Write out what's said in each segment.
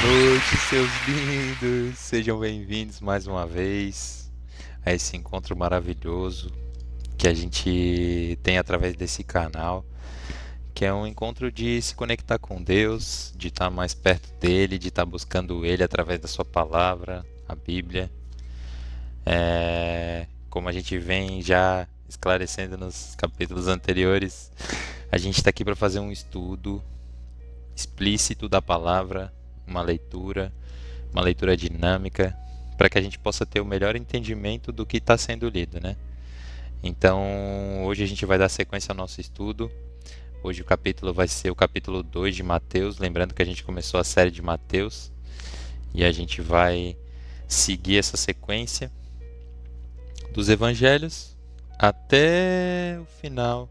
noite, seus lindos! Sejam bem-vindos mais uma vez a esse encontro maravilhoso que a gente tem através desse canal, que é um encontro de se conectar com Deus, de estar mais perto dele, de estar buscando ele através da sua palavra, a Bíblia. Como a gente vem já esclarecendo nos capítulos anteriores, a gente está aqui para fazer um estudo explícito da palavra, uma leitura dinâmica, para que a gente possa ter o melhor entendimento do que está sendo lido, né? Então, hoje a gente vai dar sequência ao nosso estudo. Hoje o capítulo vai ser o capítulo 2 de Mateus, lembrando que a gente começou a série de Mateus, e a gente vai seguir essa sequência dos evangelhos até o final,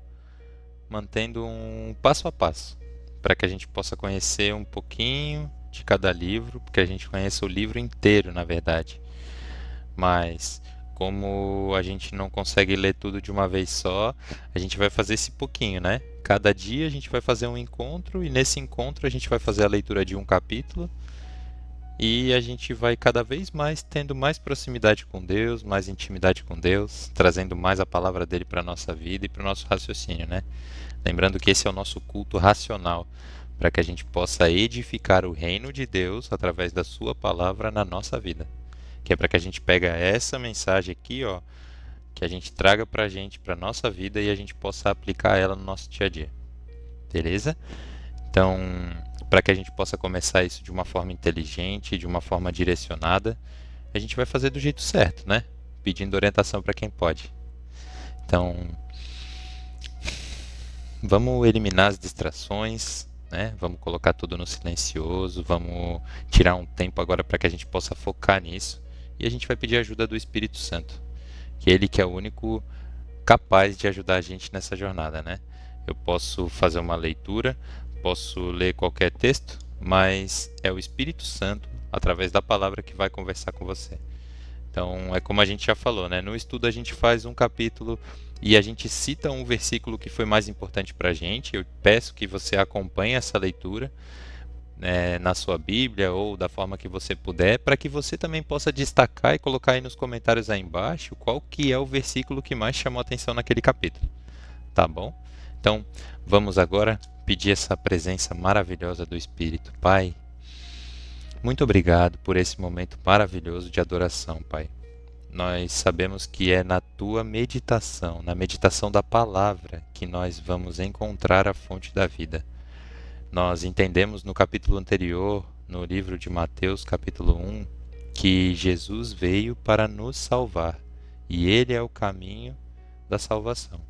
mantendo um passo a passo, para que a gente possa conhecer um pouquinho de cada livro, porque a gente conhece o livro inteiro, na verdade. Mas como a gente não consegue ler tudo de uma vez só, a gente vai fazer esse pouquinho, né? Cada dia a gente vai fazer um encontro e nesse encontro a gente vai fazer a leitura de um capítulo e a gente vai cada vez mais tendo mais proximidade com Deus, mais intimidade com Deus, trazendo mais a palavra dele para a nossa vida e para o nosso raciocínio, né? Lembrando que esse é o nosso culto racional, para que a gente possa edificar o reino de Deus através da sua palavra na nossa vida. Que é para que a gente pega essa mensagem aqui, ó, que a gente traga para a gente, para nossa vida e a gente possa aplicar ela no nosso dia a dia. Beleza? Então, para que a gente possa começar isso de uma forma inteligente, de uma forma direcionada, a gente vai fazer do jeito certo, né? Pedindo orientação para quem pode. Então, vamos eliminar as distrações, né? Vamos colocar tudo no silencioso, vamos tirar um tempo agora para que a gente possa focar nisso. E a gente vai pedir a ajuda do Espírito Santo, que ele que é o único capaz de ajudar a gente nessa jornada, né? Eu posso fazer uma leitura, posso ler qualquer texto, mas é o Espírito Santo, através da palavra, que vai conversar com você. Então, é como a gente já falou, né? No estudo a gente faz um capítulo e a gente cita um versículo que foi mais importante para a gente. Eu peço que você acompanhe essa leitura, né, na sua Bíblia ou da forma que você puder, para que você também possa destacar e colocar aí nos comentários aí embaixo qual que é o versículo que mais chamou a atenção naquele capítulo, tá bom? Então, vamos agora pedir essa presença maravilhosa do Espírito. Pai, muito obrigado por esse momento maravilhoso de adoração, Pai. Nós sabemos que é na tua meditação, na meditação da palavra, que nós vamos encontrar a fonte da vida. Nós entendemos no capítulo anterior, no livro de Mateus, capítulo 1, que Jesus veio para nos salvar e ele é o caminho da salvação.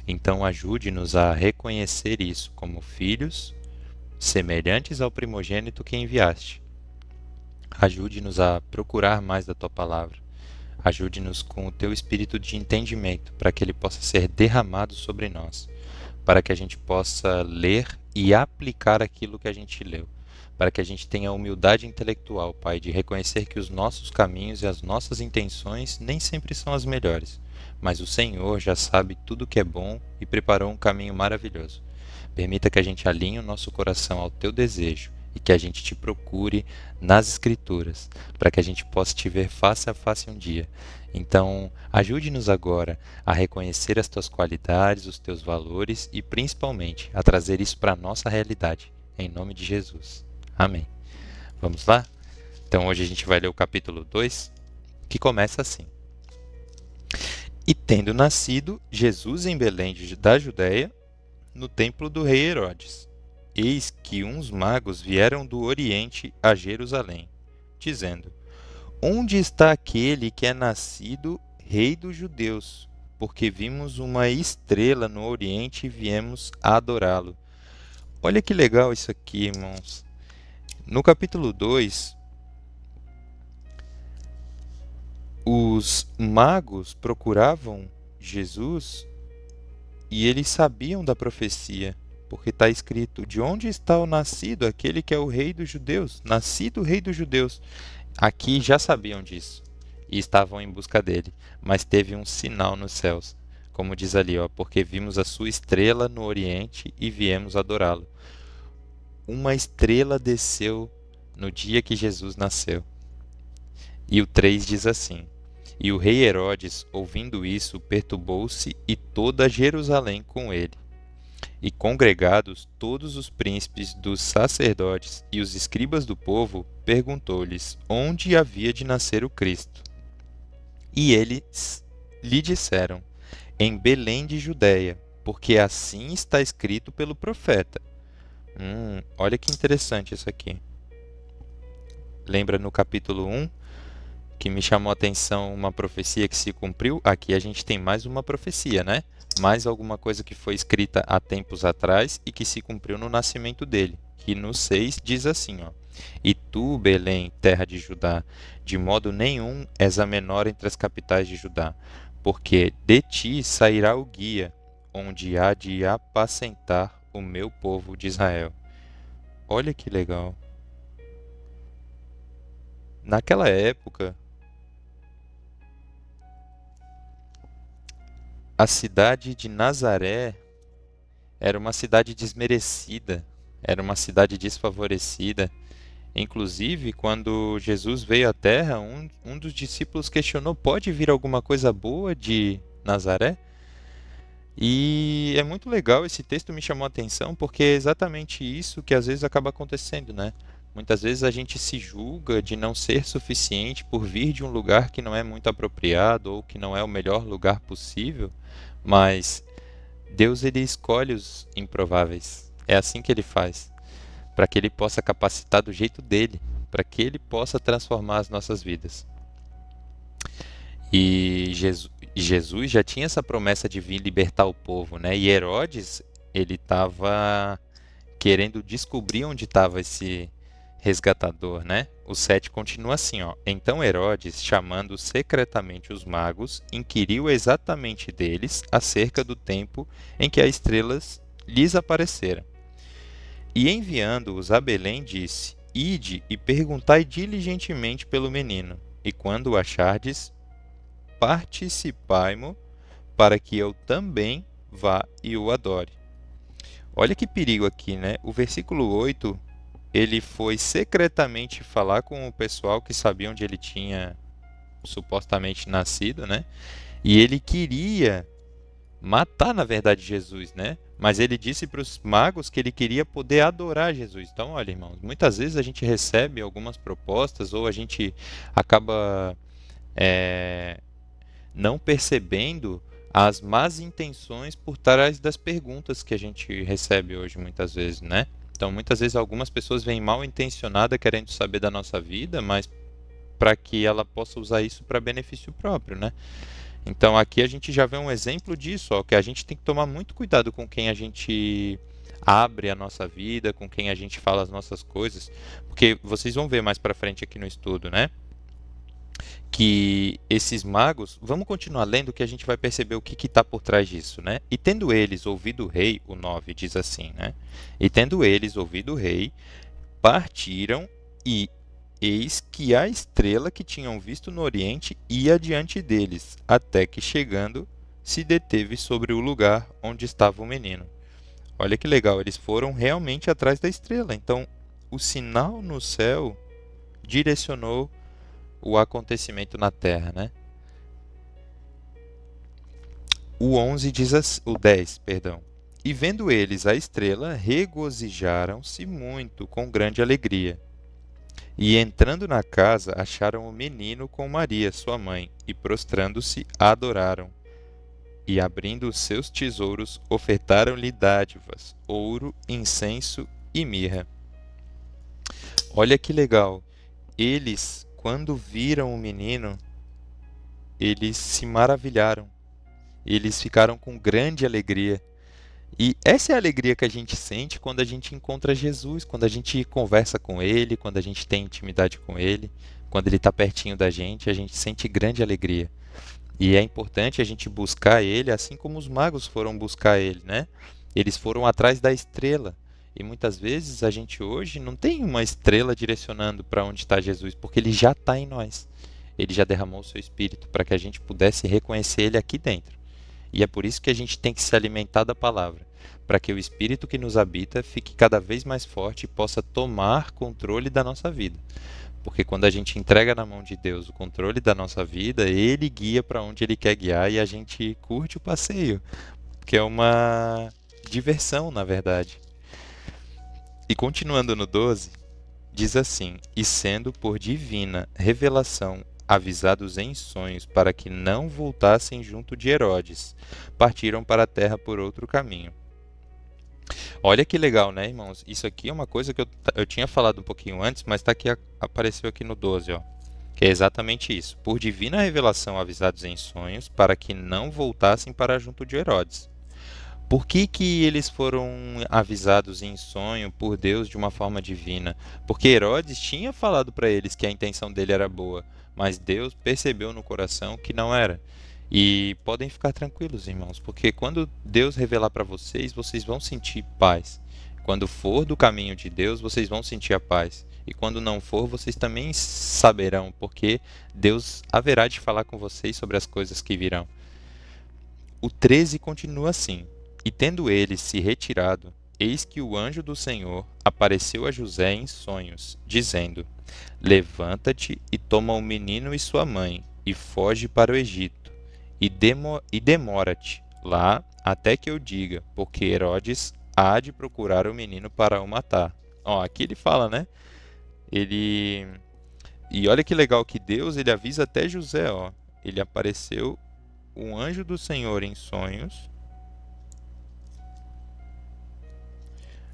Então, ajude-nos a reconhecer isso como filhos, semelhantes ao primogênito que enviaste. Ajude-nos a procurar mais da tua palavra. Ajude-nos com o teu espírito de entendimento, para que ele possa ser derramado sobre nós, para que a gente possa ler e aplicar aquilo que a gente leu, para que a gente tenha a humildade intelectual, Pai, de reconhecer que os nossos caminhos e as nossas intenções nem sempre são as melhores, mas o Senhor já sabe tudo o que é bom e preparou um caminho maravilhoso. Permita que a gente alinhe o nosso coração ao teu desejo e que a gente te procure nas Escrituras, para que a gente possa te ver face a face um dia. Então, ajude-nos agora a reconhecer as tuas qualidades, os teus valores e, principalmente, a trazer isso para a nossa realidade. Em nome de Jesus. Amém. Vamos lá? Então, hoje a gente vai ler o capítulo 2, que começa assim. E tendo nascido Jesus em Belém da Judéia, no templo do rei Herodes, eis que uns magos vieram do Oriente a Jerusalém, dizendo: Onde está aquele que é nascido rei dos judeus? Porque vimos uma estrela no Oriente e viemos adorá-lo. Olha que legal isso aqui, irmãos. No capítulo 2, os magos procuravam Jesus e eles sabiam da profecia, porque está escrito: de onde está o nascido, aquele que é o rei dos judeus? Nascido rei dos judeus. Aqui já sabiam disso e estavam em busca dele, mas teve um sinal nos céus, como diz ali, ó, porque vimos a sua estrela no Oriente e viemos adorá-lo. Uma estrela desceu no dia que Jesus nasceu. E o 3 diz assim: E o rei Herodes, ouvindo isso, perturbou-se e toda Jerusalém com ele. E congregados todos os príncipes dos sacerdotes e os escribas do povo, perguntou-lhes onde havia de nascer o Cristo. E eles lhe disseram: Em Belém de Judeia, porque assim está escrito pelo profeta. Olha que interessante isso aqui. Lembra no capítulo 1 que me chamou a atenção uma profecia que se cumpriu? Aqui a gente tem mais uma profecia, né? Mais alguma coisa que foi escrita há tempos atrás e que se cumpriu no nascimento dele. Que no 6 diz assim, ó: E tu, Belém, terra de Judá, de modo nenhum és a menor entre as capitais de Judá, porque de ti sairá o guia, onde há de apacentar o meu povo de Israel. Olha que legal. Naquela época, a cidade de Nazaré era uma cidade desmerecida, era uma cidade desfavorecida. Inclusive, quando Jesus veio à Terra, um dos discípulos questionou: pode vir alguma coisa boa de Nazaré? E é muito legal, esse texto me chamou a atenção porque é exatamente isso que às vezes acaba acontecendo, né? Muitas vezes a gente se julga de não ser suficiente por vir de um lugar que não é muito apropriado ou que não é o melhor lugar possível, mas Deus ele escolhe os improváveis. É assim que ele faz, para que ele possa capacitar do jeito dele, para que ele possa transformar as nossas vidas. E Jesus já tinha essa promessa de vir libertar o povo, né? E Herodes, ele estava querendo descobrir onde estava esse resgatador, né? O 7 continua assim, ó. Então Herodes, chamando secretamente os magos, inquiriu exatamente deles acerca do tempo em que as estrelas lhes apareceram. E enviando-os a Belém, disse: Ide e perguntai diligentemente pelo menino, e quando o achardes, participai-mo, para que eu também vá e o adore. Olha que perigo aqui, né? O versículo 8, ele foi secretamente falar com o pessoal que sabia onde ele tinha supostamente nascido, né? E ele queria matar, na verdade, Jesus, né? Mas ele disse para os magos que ele queria poder adorar Jesus. Então, olha, irmãos, muitas vezes a gente recebe algumas propostas ou a gente acaba não percebendo as más intenções por trás das perguntas que a gente recebe hoje, muitas vezes, né? Então, muitas vezes algumas pessoas vêm mal intencionadas querendo saber da nossa vida, mas para que ela possa usar isso para benefício próprio, né? Então, aqui a gente já vê um exemplo disso, ó, que a gente tem que tomar muito cuidado com quem a gente abre a nossa vida, com quem a gente fala as nossas coisas, porque vocês vão ver mais para frente aqui no estudo, né? Que esses magos, vamos continuar lendo que a gente vai perceber o que está por trás disso, né? E tendo eles ouvido o rei, o 9 diz assim, né? E tendo eles ouvido o rei, partiram e eis que a estrela que tinham visto no oriente ia diante deles, até que chegando se deteve sobre o lugar onde estava o menino. Olha que legal, eles foram realmente atrás da estrela. Então, o sinal no céu direcionou o acontecimento na terra, né? O 11 diz assim, o 10, perdão. E vendo eles a estrela, regozijaram-se muito com grande alegria. E entrando na casa, acharam o menino com Maria, sua mãe, e prostrando-se, adoraram. E abrindo os seus tesouros, ofertaram-lhe dádivas, ouro, incenso e mirra. Olha que legal. Eles, quando viram o menino, eles se maravilharam. Eles ficaram com grande alegria. E essa é a alegria que a gente sente quando a gente encontra Jesus, quando a gente conversa com Ele, quando a gente tem intimidade com Ele, quando Ele está pertinho da gente, a gente sente grande alegria. E é importante a gente buscar Ele, assim como os magos foram buscar Ele, né? Eles foram atrás da estrela. E muitas vezes a gente hoje não tem uma estrela direcionando para onde está Jesus, porque Ele já está em nós. Ele já derramou o seu Espírito para que a gente pudesse reconhecer Ele aqui dentro. E é por isso que a gente tem que se alimentar da palavra. para que o espírito que nos habita fique cada vez mais forte e possa tomar controle da nossa vida. Porque quando a gente entrega na mão de Deus o controle da nossa vida, Ele guia para onde Ele quer guiar e a gente curte o passeio, que é uma diversão, na verdade. E continuando no 12, diz assim: E sendo por divina revelação avisados em sonhos para que não voltassem junto de Herodes, partiram para a terra por outro caminho. Olha que legal, né, irmãos? Isso aqui é uma coisa que eu tinha falado um pouquinho antes, mas apareceu aqui no 12, ó. Que é exatamente isso. Por divina revelação avisados em sonhos para que não voltassem para junto de Herodes. Por que que eles foram avisados em sonho por Deus de uma forma divina? Porque Herodes tinha falado para eles que a intenção dele era boa, mas Deus percebeu no coração que não era. E podem ficar tranquilos, irmãos, porque quando Deus revelar para vocês, vocês vão sentir paz. Quando for do caminho de Deus, vocês vão sentir a paz. E quando não for, vocês também saberão, porque Deus haverá de falar com vocês sobre as coisas que virão. O 13 continua assim: E tendo ele se retirado, eis que o anjo do Senhor apareceu a José em sonhos, dizendo: Levanta-te e toma o menino e sua mãe, e foge para o Egito, e demora-te lá até que eu diga, porque Herodes há de procurar o menino para o matar. Ó, aqui ele fala, né? Ele E olha que legal que Deus, ele avisa até José, ó. Ele apareceu um anjo do Senhor em sonhos,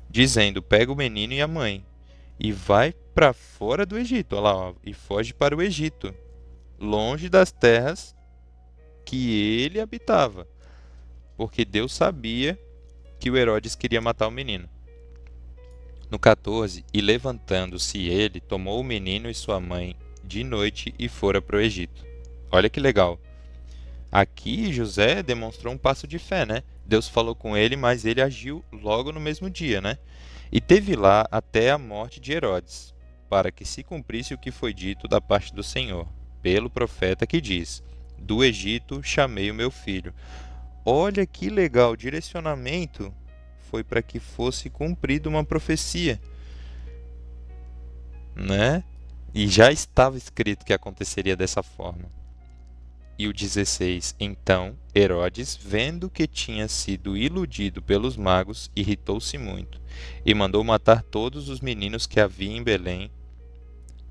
dizendo: Pega o menino e a mãe e vai para fora do Egito, olha lá, ó, e foge para o Egito, longe das terras que ele habitava, porque Deus sabia que o Herodes queria matar o menino. No 14, e levantando-se ele, tomou o menino e sua mãe de noite e fora para o Egito. Olha que legal. Aqui José demonstrou um passo de fé, né? Deus falou com ele, mas ele agiu logo no mesmo dia, né? E teve lá até a morte de Herodes, para que se cumprisse o que foi dito da parte do Senhor, pelo profeta que diz: Do Egito chamei o meu filho. Olha que legal, o direcionamento foi para que fosse cumprida uma profecia, né? E já estava escrito que aconteceria dessa forma. E o 16, então Herodes, vendo que tinha sido iludido pelos magos, irritou-se muito, e mandou matar todos os meninos que havia em Belém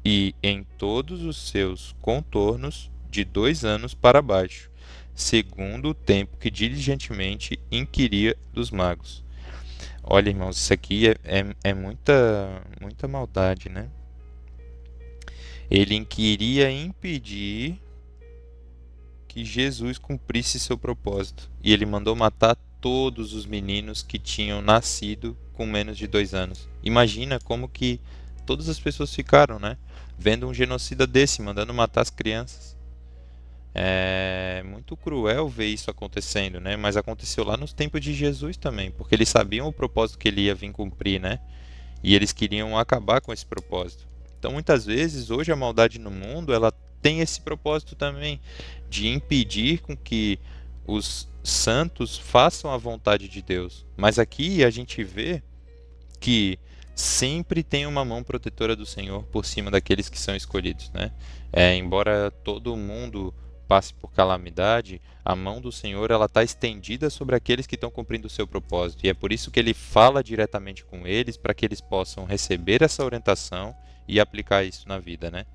e em todos os seus contornos, de 2 anos para baixo, segundo o tempo que diligentemente inquiria dos magos. Olha, irmãos, isso aqui é muita maldade, né? Ele queria impedir que Jesus cumprisse seu propósito. E ele mandou matar todos os meninos que tinham nascido com menos de 2 anos. Imagina como que todas as pessoas ficaram, né? Vendo um genocida desse, mandando matar as crianças. É muito cruel ver isso acontecendo, né? Mas aconteceu lá nos tempos de Jesus também, porque eles sabiam o propósito que ele ia vir cumprir, né? E eles queriam acabar com esse propósito. Então, muitas vezes, hoje a maldade no mundo, ela tem esse propósito também de impedir com que os santos façam a vontade de Deus. Mas aqui a gente vê que sempre tem uma mão protetora do Senhor por cima daqueles que são escolhidos, né? Embora todo mundo passe por calamidade, a mão do Senhor ela está estendida sobre aqueles que estão cumprindo o seu propósito. E é por isso que ele fala diretamente com eles, para que eles possam receber essa orientação e aplicar isso na vida, né?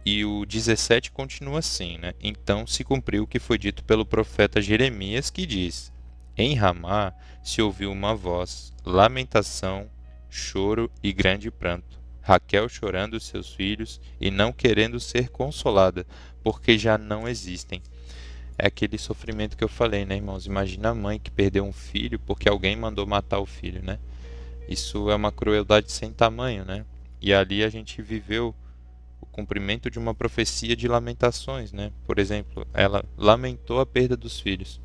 E o 17 continua assim, né? Então se cumpriu o que foi dito pelo profeta Jeremias, que diz: Em Ramá se ouviu uma voz, lamentação, choro e grande pranto. Raquel chorando seus filhos e não querendo ser consolada, porque já não existem. É aquele sofrimento que eu falei, né, irmãos? Imagina a mãe que perdeu um filho porque alguém mandou matar o filho, né? Isso é uma crueldade sem tamanho, né? E ali a gente viveu o cumprimento de uma profecia de lamentações, né? Por exemplo, ela lamentou a perda dos filhos.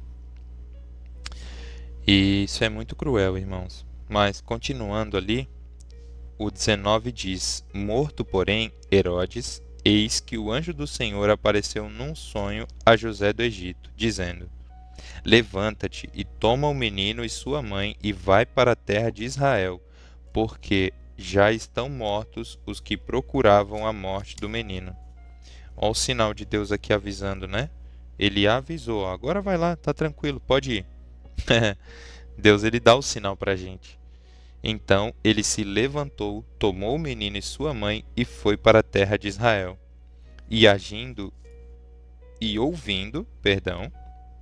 E isso é muito cruel, irmãos. Mas continuando ali, o 19 diz: Morto, porém, Herodes, eis que o anjo do Senhor apareceu num sonho a José do Egito, dizendo: Levanta-te e toma o menino e sua mãe e vai para a terra de Israel, porque já estão mortos os que procuravam a morte do menino. Olha o sinal de Deus aqui avisando, né? Ele avisou, agora vai lá, tá tranquilo, pode ir. Deus, ele dá o sinal para a gente. Então ele se levantou, tomou o menino e sua mãe e foi para a terra de Israel. E agindo e ouvindo,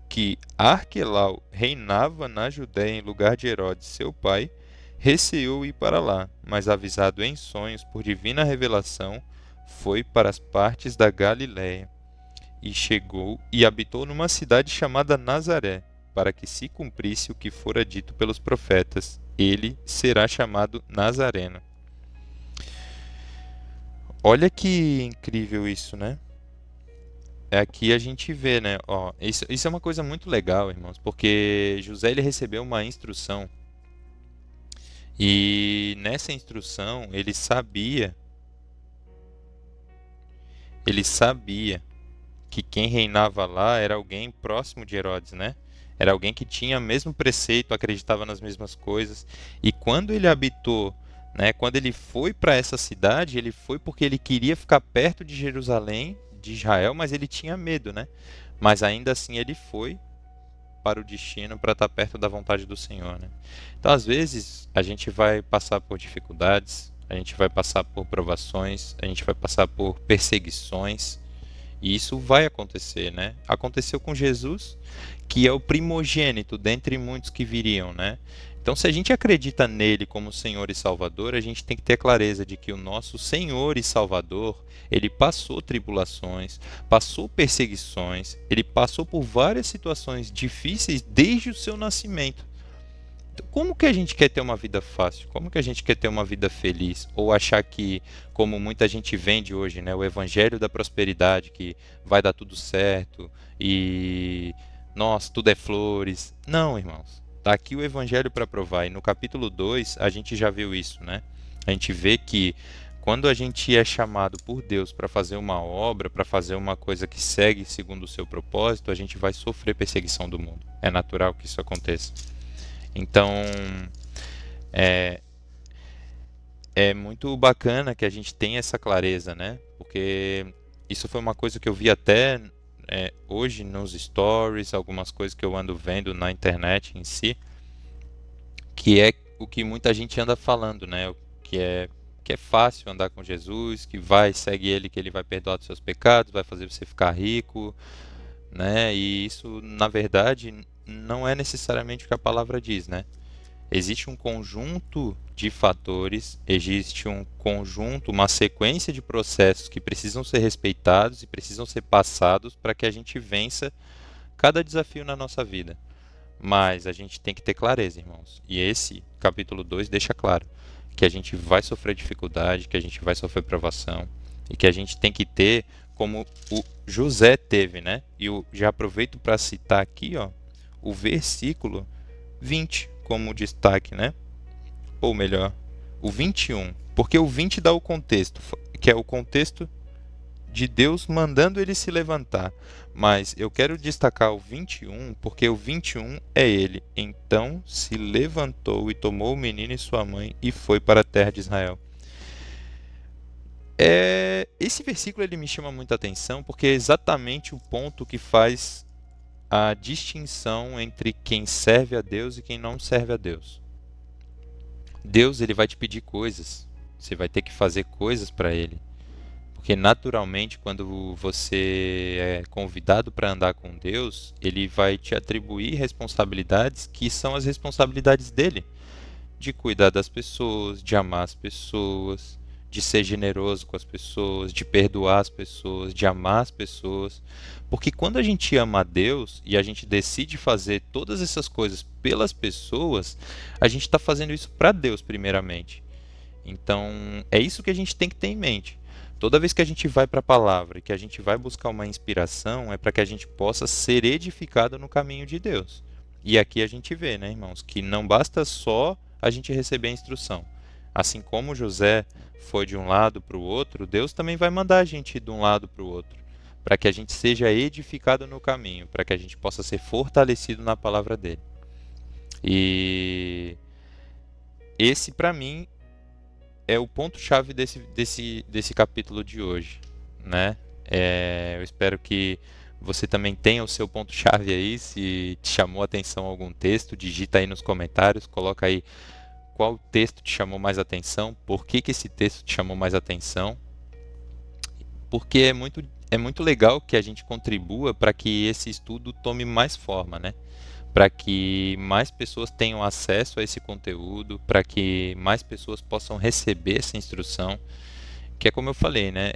que Arquelau reinava na Judéia em lugar de Herodes, seu pai, receou ir para lá, mas avisado em sonhos por divina revelação, foi para as partes da Galiléia. E chegou e habitou numa cidade chamada Nazaré, para que se cumprisse o que fora dito pelos profetas: ele será chamado Nazareno. Olha que incrível isso, né? Aqui a gente vê, né? Ó, isso é uma coisa muito legal, irmãos, porque José ele recebeu uma instrução e nessa instrução ele sabia que quem reinava lá era alguém próximo de Herodes, né? Era alguém que tinha o mesmo preceito, acreditava nas mesmas coisas. E quando ele habitou, né, quando ele foi para essa cidade, ele foi porque ele queria ficar perto de Jerusalém, de Israel, mas ele tinha medo, né? Mas ainda assim ele foi para o destino para estar perto da vontade do Senhor, né? Então, às vezes, a gente vai passar por dificuldades, a gente vai passar por provações, a gente vai passar por perseguições, e isso vai acontecer, né? Aconteceu com Jesus, que é o primogênito dentre muitos que viriam, né? Então, se a gente acredita nele como Senhor e Salvador, a gente tem que ter clareza de que o nosso Senhor e Salvador, ele passou tribulações, passou perseguições, ele passou por várias situações difíceis desde o seu nascimento. Então, como que a gente quer ter uma vida fácil? Como que a gente quer ter uma vida feliz? Ou achar que, como muita gente vende hoje, né, o evangelho da prosperidade, que vai dar tudo certo e, nossa, tudo é flores. Não, irmãos. Está aqui o evangelho para provar. E no capítulo 2 a gente já viu isso, né? A gente vê que quando a gente é chamado por Deus para fazer uma obra, para fazer uma coisa que segue segundo o seu propósito, a gente vai sofrer perseguição do mundo. É natural que isso aconteça. Então, é, é muito bacana que a gente tenha essa clareza, né? Porque isso foi uma coisa que eu vi até hoje nos stories, algumas coisas que eu ando vendo na internet em si, que é o que muita gente anda falando, né? Que é fácil andar com Jesus, que vai, segue ele, que ele vai perdoar os seus pecados, vai fazer você ficar rico, né? E isso, na verdade, não é necessariamente o que a palavra diz, né? Existe um conjunto de fatores, existe um conjunto, uma sequência de processos que precisam ser respeitados e precisam ser passados para que a gente vença cada desafio na nossa vida. Mas a gente tem que ter clareza, irmãos. E esse capítulo 2 deixa claro que a gente vai sofrer dificuldade, que a gente vai sofrer provação e que a gente tem que ter como o José teve, né? E eu já aproveito para citar aqui, ó, o versículo 20 como destaque, né? Ou melhor, o 21, porque o 20 dá o contexto, que é o contexto de Deus mandando ele se levantar. Mas eu quero destacar o 21, porque o 21 é ele. Então se levantou e tomou o menino e sua mãe e foi para a terra de Israel. Esse versículo ele me chama muita atenção porque é exatamente o ponto que faz a distinção entre quem serve a Deus e quem não serve a Deus. Deus ele vai te pedir coisas, você vai ter que fazer coisas para ele, porque naturalmente quando você é convidado para andar com Deus, ele vai te atribuir responsabilidades que são as responsabilidades dele, de cuidar das pessoas, de amar as pessoas, de ser generoso com as pessoas, de perdoar as pessoas, de amar as pessoas. Porque quando a gente ama a Deus e a gente decide fazer todas essas coisas pelas pessoas, a gente está fazendo isso para Deus primeiramente. Então, é isso que a gente tem que ter em mente. Toda vez que a gente vai para a palavra e que a gente vai buscar uma inspiração, é para que a gente possa ser edificado no caminho de Deus. E aqui a gente vê, né, irmãos, que não basta só a gente receber a instrução. Assim como José foi de um lado para o outro, Deus também vai mandar a gente ir de um lado para o outro. para que a gente seja edificado no caminho, para que a gente possa ser fortalecido na palavra dele. E esse, para mim, é o ponto-chave desse capítulo de hoje, né? Eu espero que você também tenha o seu ponto-chave aí. Se te chamou a atenção algum texto, digita aí nos comentários, coloca aí qual texto te chamou mais atenção, por que que esse texto te chamou mais atenção, porque é muito legal que a gente contribua para que esse estudo tome mais forma, né? Para que mais pessoas tenham acesso a esse conteúdo, para que mais pessoas possam receber essa instrução, que é como eu falei, né?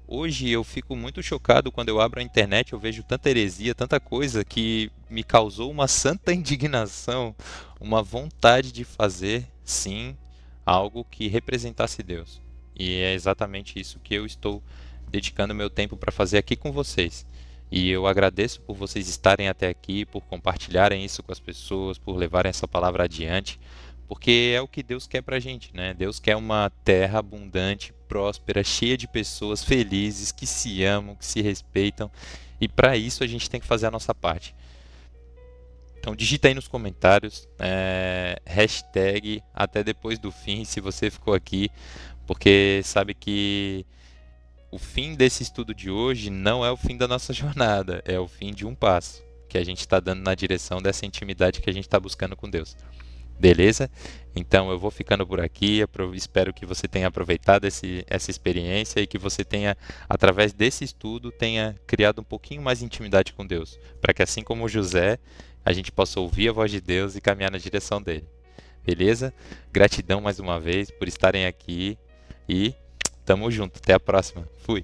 Hoje eu fico muito chocado quando eu abro a internet, eu vejo tanta heresia, tanta coisa que me causou uma santa indignação, uma vontade de fazer, sim, algo que representasse Deus. E é exatamente isso que eu estou dedicando meu tempo para fazer aqui com vocês. E eu agradeço por vocês estarem até aqui, por compartilharem isso com as pessoas, por levarem essa palavra adiante, porque é o que Deus quer pra gente, né? Deus quer uma terra abundante, próspera, cheia de pessoas felizes, que se amam, que se respeitam, e para isso a gente tem que fazer a nossa parte. Então digita aí nos comentários, hashtag até depois do fim, se você ficou aqui, porque sabe que o fim desse estudo de hoje não é o fim da nossa jornada, é o fim de um passo que a gente está dando na direção dessa intimidade que a gente está buscando com Deus. Beleza? Então eu vou ficando por aqui. Espero que você tenha aproveitado essa experiência e que você tenha, através desse estudo, tenha criado um pouquinho mais de intimidade com Deus, para que assim como José, a gente possa ouvir a voz de Deus e caminhar na direção dele. Beleza? Gratidão mais uma vez por estarem aqui e tamo junto. Até a próxima. Fui.